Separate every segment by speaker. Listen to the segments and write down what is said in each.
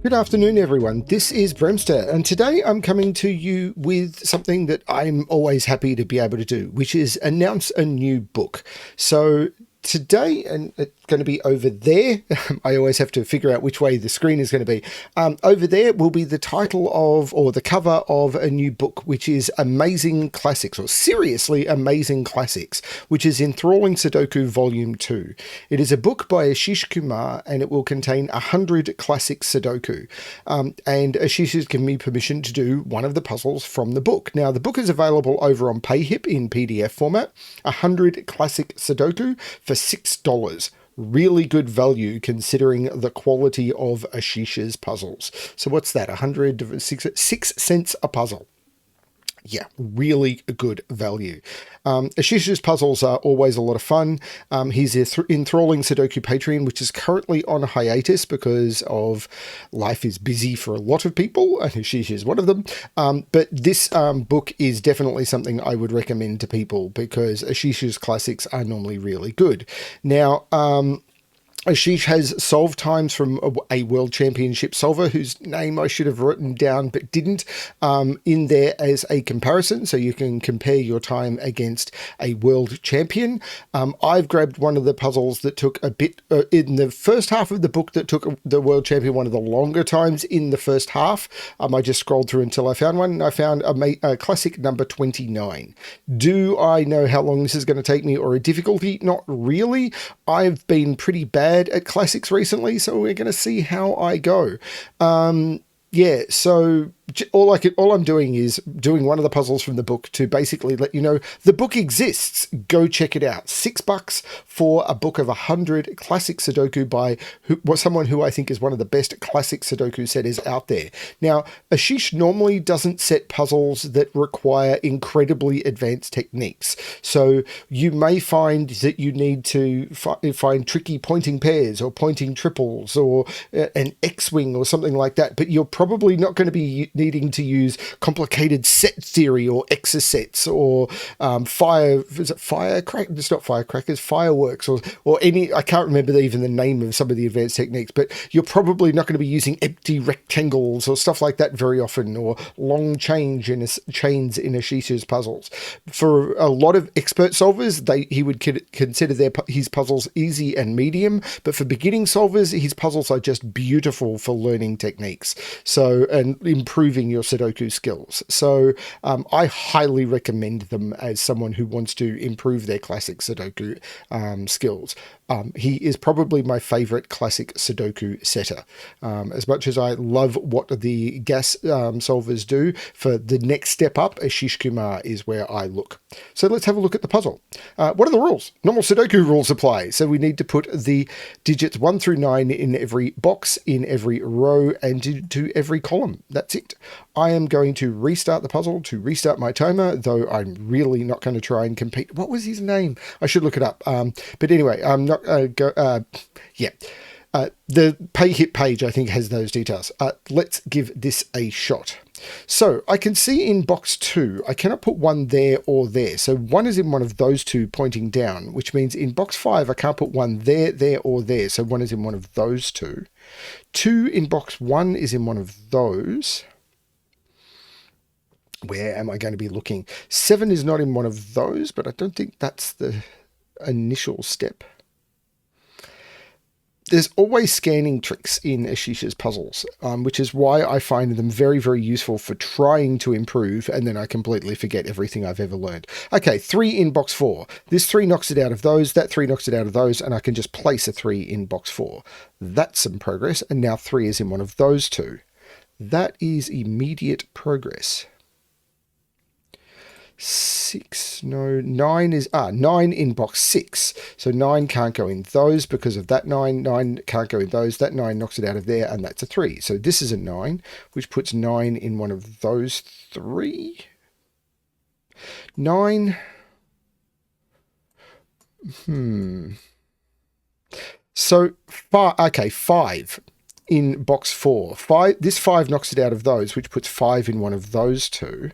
Speaker 1: Good afternoon, everyone. This is BremSter, and today I'm coming to you with something that I'm always happy to be able to do, which is announce a new book. So today, and it's going to be over there. I always have to figure out which way the screen is going to be. Over there will be the title of, or the cover of, a new book, which is Amazing Classics, or Seriously Amazing Classics, which is Enthralling Sudoku Volume 2. It is a book by Ashish Kumar, and it will contain 100 classic Sudoku. And Ashish has given me permission to do one of the puzzles from the book. Now, the book is available over on PayHip in PDF format. 100 classic Sudoku for $6. Really good value considering the quality of Ashish's puzzles. So what's that? 6 cents a puzzle. Yeah, really good value. Ashish's puzzles are always a lot of fun. He's Enthralling Sudoku Patreon, which is currently on hiatus because of life is busy for a lot of people, and Ashish is one of them. But this book is definitely something I would recommend to people because Ashish's classics are normally really good. Now, Ashish has solve times from a world championship solver whose name I should have written down but didn't, in there as a comparison, so you can compare your time against a world champion. I've grabbed one of the puzzles that took a bit in the first half of the book that took the world champion one of the longer times in the first half. I just scrolled through until I found one, and I found a classic number 29. Do I know how long this is going to take me or a difficulty? Not really. I've been pretty bad at classics recently, so we're going to see how I go. Yeah, so all I'm doing is doing one of the puzzles from the book to basically let you know the book exists. Go check it out. $6 for a book of 100 classic Sudoku by someone who I think is one of the best classic Sudoku setters out there. Now, Ashish normally doesn't set puzzles that require incredibly advanced techniques. So you may find that you need to find tricky pointing pairs or pointing triples or an X-wing or something like that, but you're probably not going to be needing to use complicated set theory or exosets or fireworks or any, I can't remember even the name of some of the advanced techniques, but you're probably not going to be using empty rectangles or stuff like that very often, or long chains in Ashish's puzzles. For a lot of expert solvers, he would consider his puzzles easy and medium, but for beginning solvers, his puzzles are just beautiful for learning techniques. So, and improving your Sudoku skills. So I highly recommend them as someone who wants to improve their classic Sudoku skills. He is probably my favorite classic Sudoku setter. As much as I love what the gas solvers do, for the next step up, Ashish Kumar is where I look. So let's have a look at the puzzle. What are the rules? Normal Sudoku rules apply. So we need to put the digits 1 through 9 in every box, in every row, and to every column. That's it. I am going to restart the puzzle to restart my timer, though I'm really not going to try and compete. What was his name? I should look it up. But anyway, I'm not yeah. The PayHip page, I think, has those details. Let's give this a shot. So I can see in box 2, I cannot put one there or there. So 1 is in one of those two pointing down, which means in box 5, I can't put 1 there, or there. So 1 is in one of those two. 2 in box 1 is in one of those. Where am I going to be looking? 7 is not in one of those, but I don't think that's the initial step. There's always scanning tricks in Ashish's puzzles, which is why I find them very, very useful for trying to improve, and then I completely forget everything I've ever learned. Okay, 3 in box 4. This 3 knocks it out of those, that 3 knocks it out of those, and I can just place a 3 in box 4. That's some progress, and now 3 is in one of those two. That is immediate progress. 6, no, 9 is, 9 in box 6. So 9 can't go in those because of that 9. 9 can't go in those. That 9 knocks it out of there, and that's a 3. So this is a 9, which puts 9 in one of those 3. 9. So, 5 in box 4. This 5 knocks it out of those, which puts 5 in one of those two.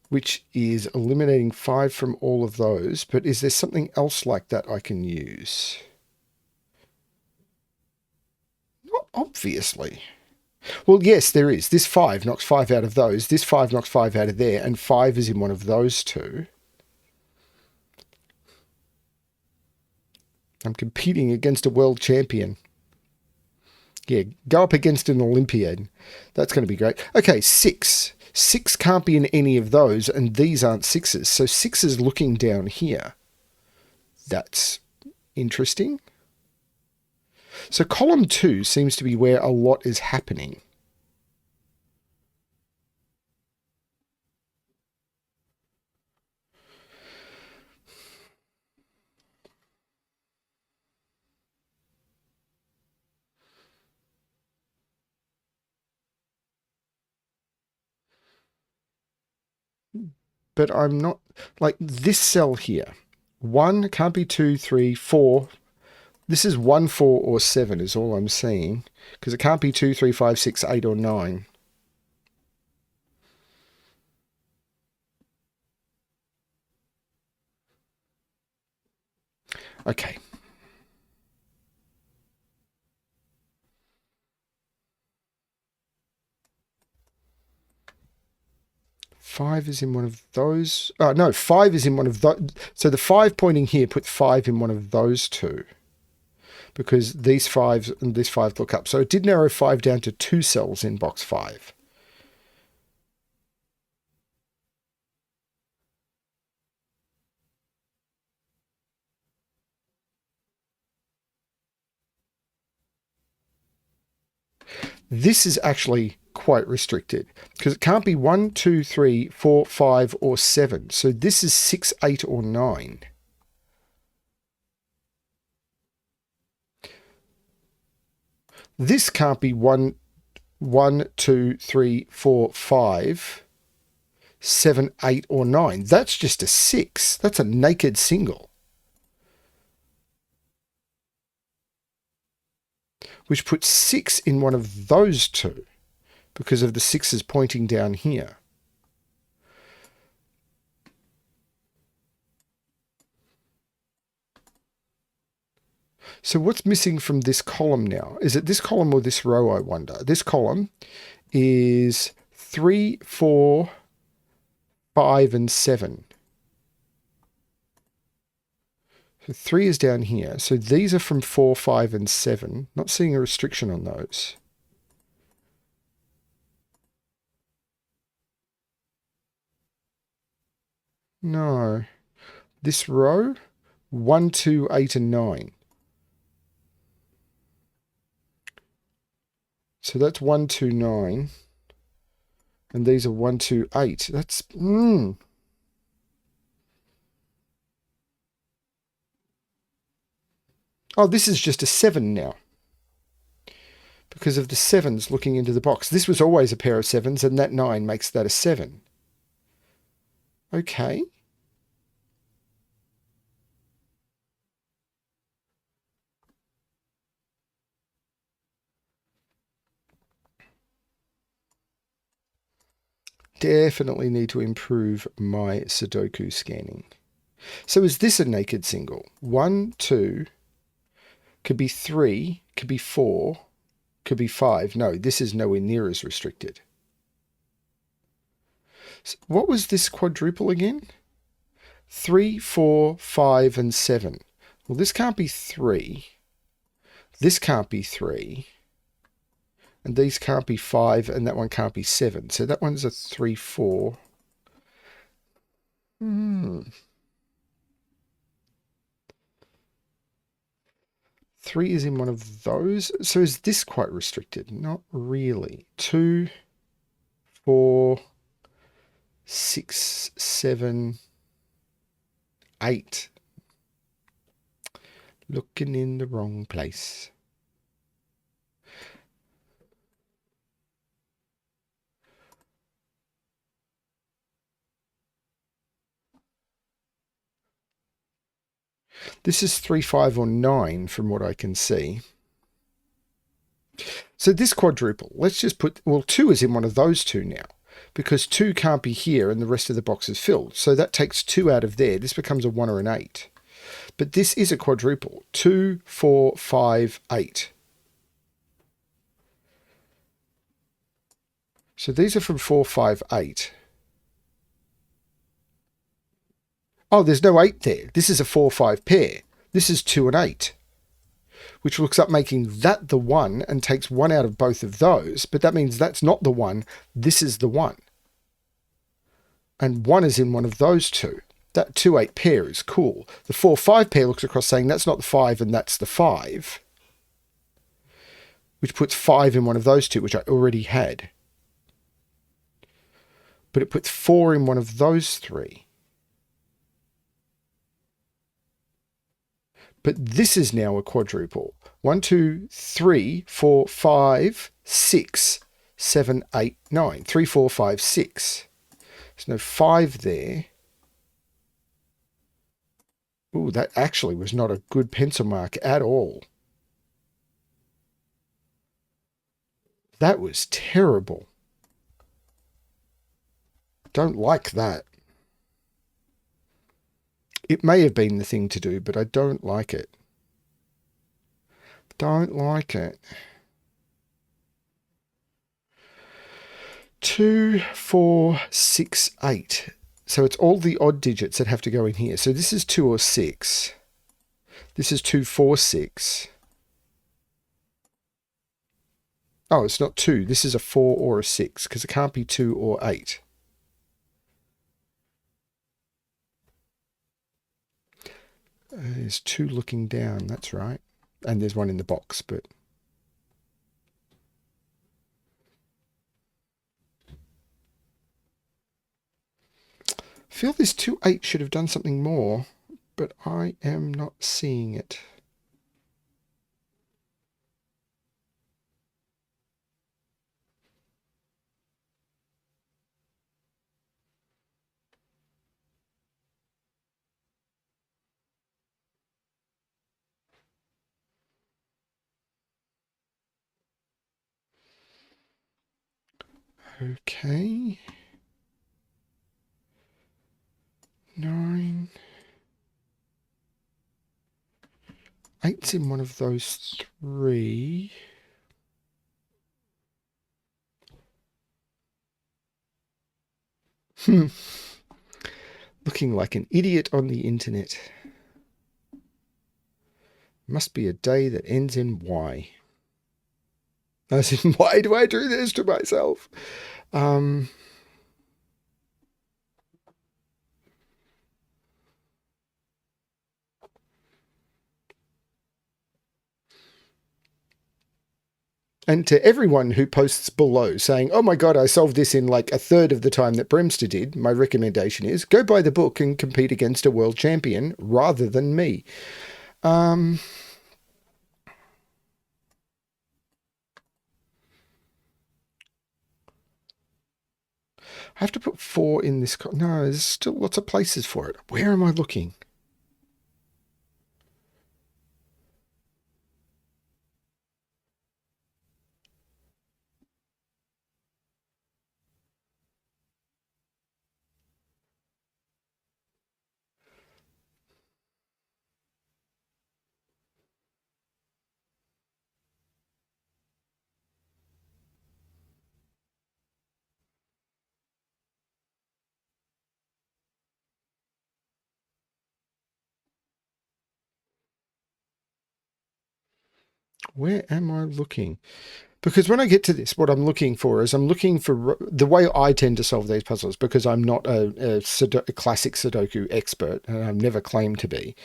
Speaker 1: Which is eliminating 5 from all of those. But is there something else like that I can use? Obviously. Well, yes, there is. This 5 knocks 5 out of those. This 5 knocks 5 out of there. And 5 is in one of those two. I'm competing against a world champion. Yeah, go up against an Olympiad. That's going to be great. Okay, 6. 6 can't be in any of those, and these aren't 6s. So 6 is looking down here. That's interesting. So column 2 seems to be where a lot is happening. But I'm not, like this cell here. 1 can't be 2, 3, 4. This is 1, 4, or 7 is all I'm seeing. Because it can't be 2, 3, 5, 6, 8, or 9. Okay. Five is in one of those. Oh, no, 5 is in one of those. So the 5 pointing here, put 5 in one of those two. Because these 5s and this 5 look up. So it did narrow 5 down to 2 cells in box 5. This is actually quite restricted because it can't be 1, 2, 3, 4, 5, or 7. So this is 6, 8, or 9. This can't be 1, 2, 3, 4, 5, 7, 8, or 9. That's just a 6. That's a naked single. Which puts 6 in one of those two because of the 6s pointing down here. So what's missing from this column now? Is it this column or this row, I wonder? This column is 3, 4, 5, and 7. So 3 is down here. So these are from 4, 5, and 7. Not seeing a restriction on those. No. This row, 1, 2, 8, and 9. So that's 1, 2, 9. And these are 1, 2, 8. That's... Oh, this is just a 7 now. Because of the 7s looking into the box. This was always a pair of 7s, and that 9 makes that a 7. Okay. Definitely need to improve my Sudoku scanning. So is this a naked single? 1, 2, could be 3, could be 4, could be 5. No, this is nowhere near as restricted. So what was this quadruple again? 3, 4, 5, and 7. Well, this can't be 3. This can't be 3. And these can't be 5, and that one can't be 7. So that one's a 3, 4. 3 is in one of those. So is this quite restricted? Not really. 2, 4, 6, 7, 8. Looking in the wrong place. This is 3, 5, or 9 from what I can see. So this quadruple, let's just put, well, 2 is in one of those two now because 2 can't be here and the rest of the box is filled. So that takes 2 out of there. This becomes a 1 or an 8. But this is a quadruple. 2, 4, 5, 8. So these are from 4, 5, 8. Oh, there's no 8 there. This is a 4, 5 pair. This is 2 and 8, which looks up making that the 1 and takes 1 out of both of those. But that means that's not the 1. This is the 1. And 1 is in one of those two. That 2, 8 pair is cool. The 4, 5 pair looks across saying that's not the 5 and that's the 5, which puts 5 in one of those two, which I already had. But it puts 4 in one of those 3. But this is now a quadruple. 1, 2, 3, 4, 5, 6, 7, 8, 9. 3, 4, 5, 6. There's no 5 there. Ooh, that actually was not a good pencil mark at all. That was terrible. Don't like that. It may have been the thing to do, but I don't like it. Don't like it. 2, 4, 6, 8. So it's all the odd digits that have to go in here. So this is 2 or 6. This is 2, 4, 6. Oh, it's not 2. This is a 4 or a 6 because it can't be 2 or 8. There's 2 looking down, that's right. And there's 1 in the box, but... I feel this 2, 8 should have done something more, but I am not seeing it. Okay. 9. 8's in one of those 3. Looking like an idiot on the internet. Must be a day that ends in Y. As in, why do I do this to myself? And to everyone who posts below saying, oh my God, I solved this in like a third of the time that BremSter did, my recommendation is go buy the book and compete against a world champion rather than me. I have to put 4 in this. No, there's still lots of places for it. Where am I looking? Where am I looking? Because when I get to this, what I'm looking for is I'm looking for the way I tend to solve these puzzles, because I'm not a classic Sudoku expert, and I've never claimed to be,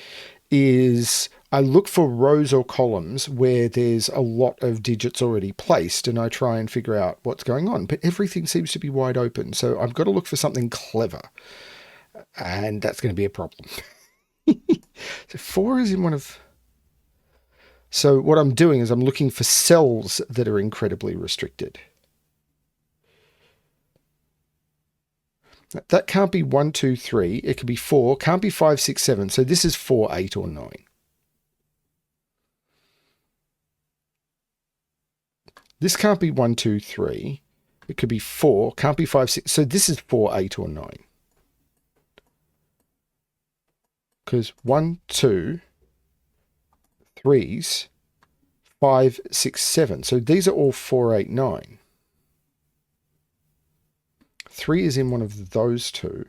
Speaker 1: is I look for rows or columns where there's a lot of digits already placed, and I try and figure out what's going on. But everything seems to be wide open, so I've got to look for something clever, and that's going to be a problem. So 4 is in one of... So what I'm doing is I'm looking for cells that are incredibly restricted. That can't be 1, 2, 3. It could be 4. Can't be 5, 6, 7. So this is 4, 8, or 9. This can't be 1, 2, 3. It could be 4. Can't be 5, 6. So this is 4, 8, or 9. Because 1, 2... 3's, 5, 6, 7. So these are all 4, 8, 9. 3 is in one of those two.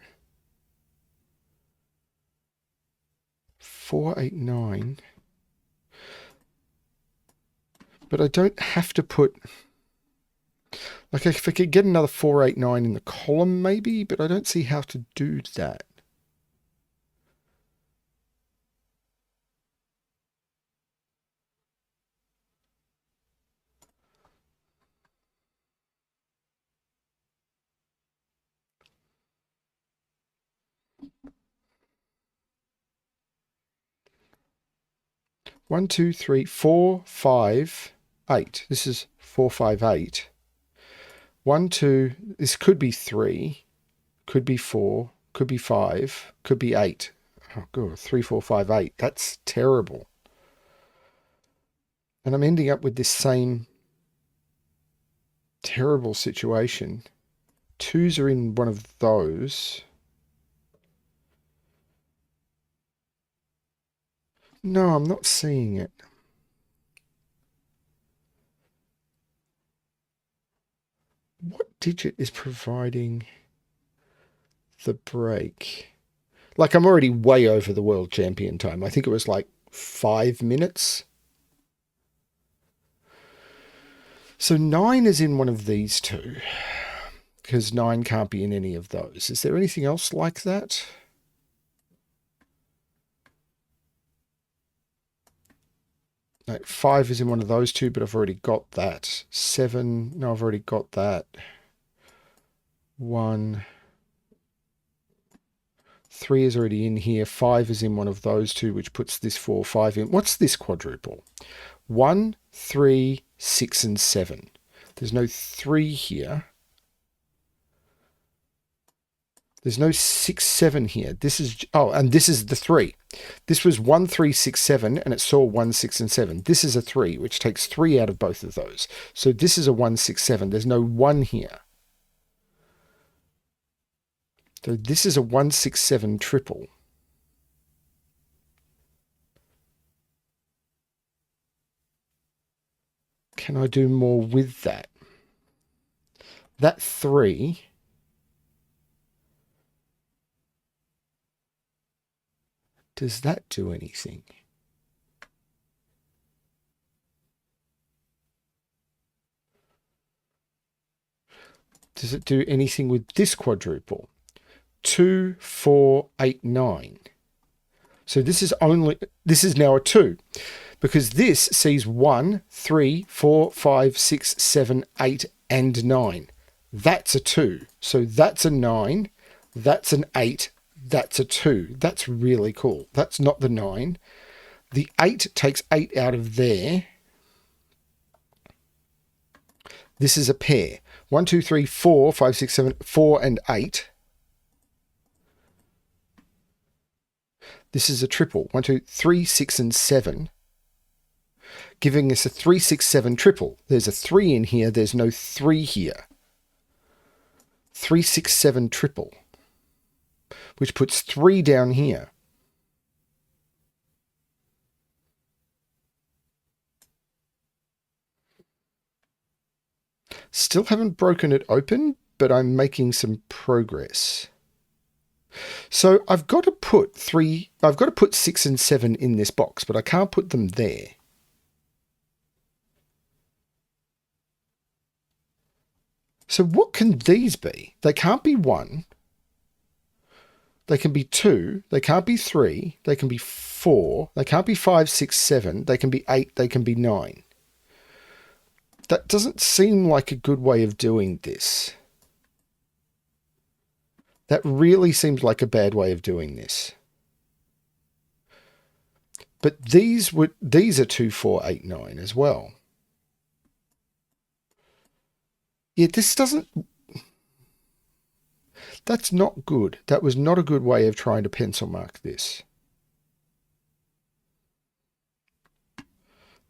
Speaker 1: 4, 8, 9. But I don't have to put... Like, if I could get another 4, 8, 9 in the column, maybe, but I don't see how to do that. One, 2, 3, 4, 5, 8. This is 4, 5, 8. 1, 2. This could be 3, could be 4, could be 5, could be 8. Oh, God. 3, 4, 5, 8. That's terrible. And I'm ending up with this same terrible situation. 2s are in one of those. No, I'm not seeing it. What digit is providing the break? Like, I'm already way over the world champion time. I think it was like 5 minutes. So 9 is in one of these two, because 9 can't be in any of those. Is there anything else like that? No, 5 is in one of those two, but I've already got that. 7, no, I've already got that. 1, 3 is already in here. 5 is in one of those two, which puts this 4, 5 in. What's this quadruple? 1, 3, 6, and 7. There's no 3 here. There's no 6, 7 here. This is, oh, and this is the 3. This was 1, 3, 6, 7, and it saw 1, 6, and 7. This is a 3, which takes 3 out of both of those. So this is a 1, 6, 7. There's no 1 here. So this is a 1, 6, 7 triple. Can I do more with that? That 3... Does that do anything? Does it do anything with this quadruple? 2, 4, 8, 9. So this is now a 2, because this sees 1, 3, 4, 5, 6, 7, 8, and 9. That's a 2. So that's a 9. That's an 8. That's a 2. That's really cool. That's not the 9. The 8 takes 8 out of there. This is a pair. 1, 2, 3, 4, 5, 6, 7, 4, and 8. This is a triple. 1, 2, 3, 6, and 7. Giving us a 3, 6, 7 triple. There's a 3 in here. There's no 3 here. 3, 6, 7 triple. Which puts 3 down here. Still haven't broken it open, but I'm making some progress. So I've got to put 6 and 7 in this box, but I can't put them there. So what can these be? They can't be 1. They can be 2. They can't be 3. They can be 4. They can't be 5, 6, 7. They can be 8. They can be 9. That doesn't seem like a good way of doing this. That really seems like a bad way of doing this. But these are 2, 4, 8, 9 as well. Yeah, this doesn't... That's not good. That was not a good way of trying to pencil mark this.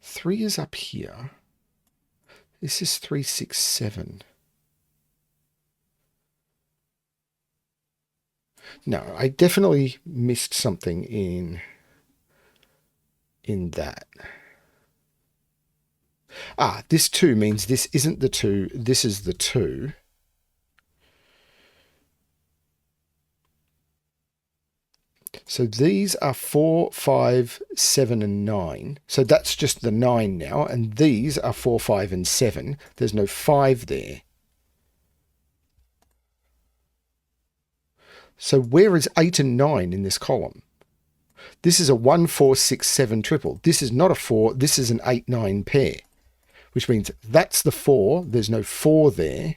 Speaker 1: 3 is up here. This is 3, 6, 7. No, I definitely missed something in that. Ah, this 2 means this isn't the 2, this is the 2. So these are 4, 5, 7, and 9. So that's just the 9 now. And these are 4, 5, and 7. There's no 5 there. So where is 8 and 9 in this column? This is a 1, 4, 6, 7 triple. This is not a 4. This is an 8, 9 pair, which means that's the 4. There's no 4 there.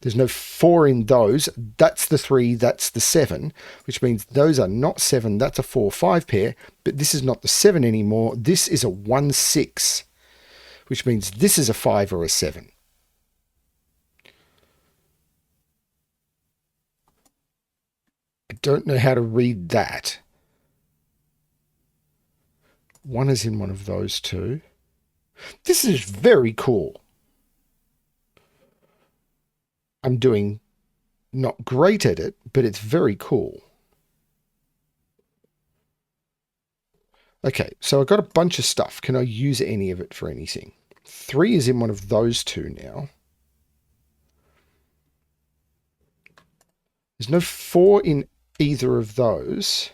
Speaker 1: There's no 4 in those. That's the 3. That's the 7, which means those are not 7. That's a 4, 5 pair, but this is not the 7 anymore. This is a 1, 6, which means this is a 5 or a 7. I don't know how to read that. 1 is in one of those two. This is very cool. I'm doing not great at it, but it's very cool. Okay, so I've got a bunch of stuff. Can I use any of it for anything? 3 is in one of those two now. There's no 4 in either of those.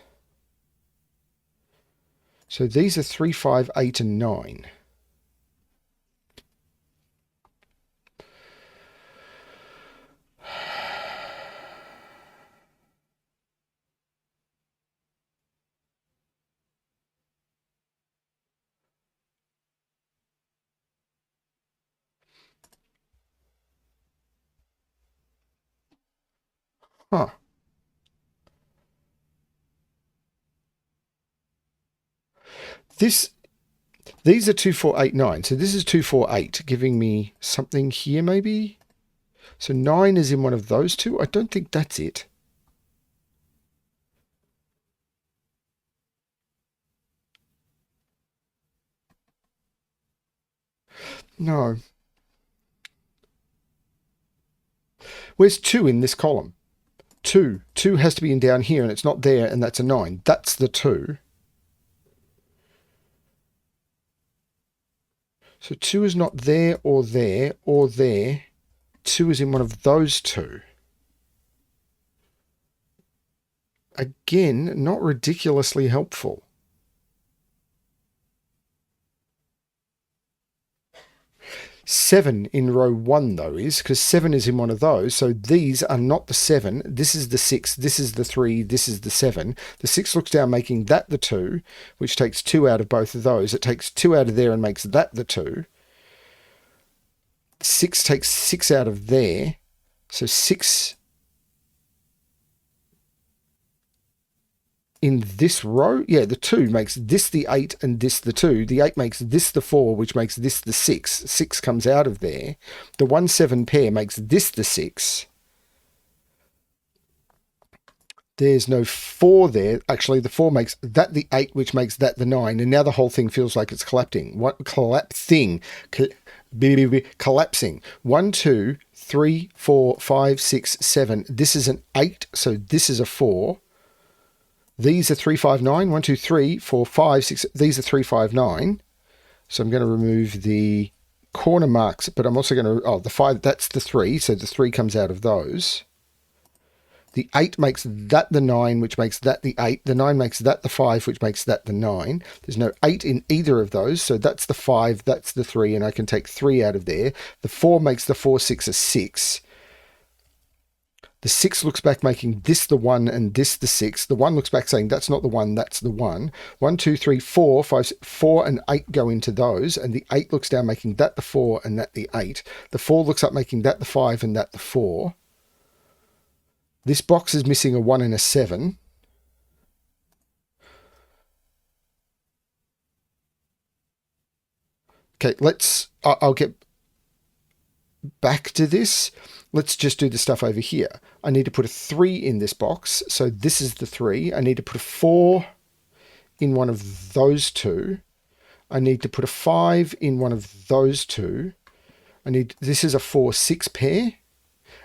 Speaker 1: So these are 3, 5, 8, and 9. Huh. These are 2, 4, 8, 9. So this is 2, 4, 8, giving me something here maybe. So 9 is in one of those two. I don't think that's it. No. Where's 2 in this column? 2. 2 has to be in down here, and it's not there, and that's a 9. That's the 2. So 2 is not there or there or there. 2 is in one of those two. Again, not ridiculously helpful. 7 in row 1, though, is because 7 is in one of those. So these are not the 7. This is the 6. This is the 3. This is the 7. The 6 looks down, making that the 2, which takes 2 out of both of those. It takes 2 out of there and makes that the 2. 6 takes 6 out of there. So 6 in this row, yeah, the 2 makes this the 8 and this the 2. The 8 makes this the 4, which makes this the 6. 6 comes out of there. The 1, 7 pair makes this the 6. There's no 4 there. Actually, the 4 makes that the 8, which makes that the 9. And now the whole thing feels like it's collapsing. Collapsing. 1, 2, 3, 4, 5, 6, 7. This is an 8, so this is a 4. These are 3, 5, 9. 1, 2, 3, 4, 5, 6. These are 3, 5, 9. So I'm going to remove the corner marks, but I'm also going to, the 5, that's the 3. So the 3 comes out of those. The 8 makes that the 9, which makes that the 8. The 9 makes that the 5, which makes that the 9. There's no 8 in either of those. So that's the 5, that's the 3, and I can take 3 out of there. The 4 makes the 4, 6 a 6. The 6 looks back, making this the 1 and this the 6. The 1 looks back, saying that's not the 1, that's the 1. 1, 2, 3, 4, 5, 4 and 8 go into those. And the 8 looks down, making that the 4 and that the 8. The 4 looks up, making that the 5 and that the 4. This box is missing a 1 and a 7. Okay, I'll get back to this. Let's just do the stuff over here. I need to put a 3 in this box. So this is the 3. I need to put a 4 in one of those two. I need to put a 5 in one of those two. This is a 4, 6 pair.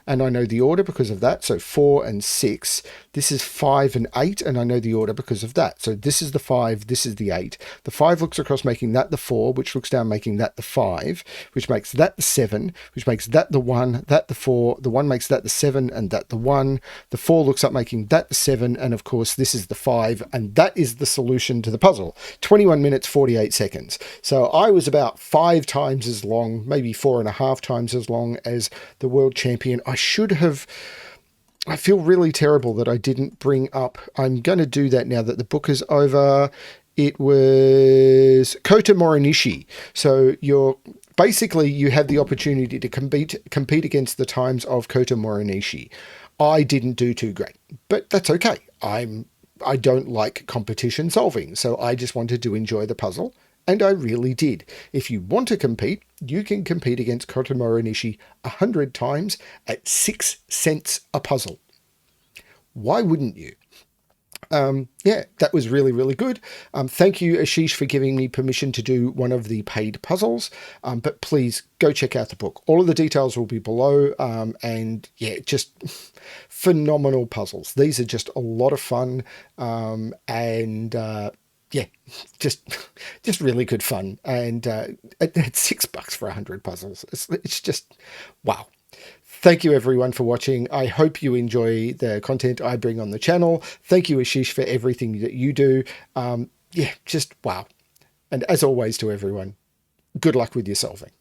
Speaker 1: And I know the order because of that. So 4 and 6. This is 5 and 8, and I know the order because of that. So this is the 5, this is the 8. The 5 looks across, making that the 4, which looks down, making that the 5, which makes that the 7, which makes that the 1, that the 4, the 1 makes that the 7, and that the 1. The 4 looks up, making that the 7, and of course this is the 5, and that is the solution to the puzzle. 21 minutes, 48 seconds. So I was about 5 times as long, maybe 4.5 times as long as the world champion. I feel really terrible that I didn't bring up, I'm going to do that now that the book is over. It was Kota Morinishi. So you have the opportunity to compete against the times of Kota Morinishi. I didn't do too great, but that's okay. I don't like competition solving, so I just wanted to enjoy the puzzle. And I really did. If you want to compete, you can compete against Kota Morinishi 100 times at 6 cents a puzzle. Why wouldn't you? Yeah, that was really, really good. Thank you, Ashish, for giving me permission to do one of the paid puzzles. But please go check out the book. All of the details will be below. And yeah, just phenomenal puzzles. These are just a lot of fun. Yeah, just really good fun. And at $6 for 100 puzzles, it's just wow. Thank you everyone for watching. I hope you enjoy the content I bring on the channel. Thank you, Ashish, for everything that you do. Yeah, just wow. And as always to everyone, good luck with your solving.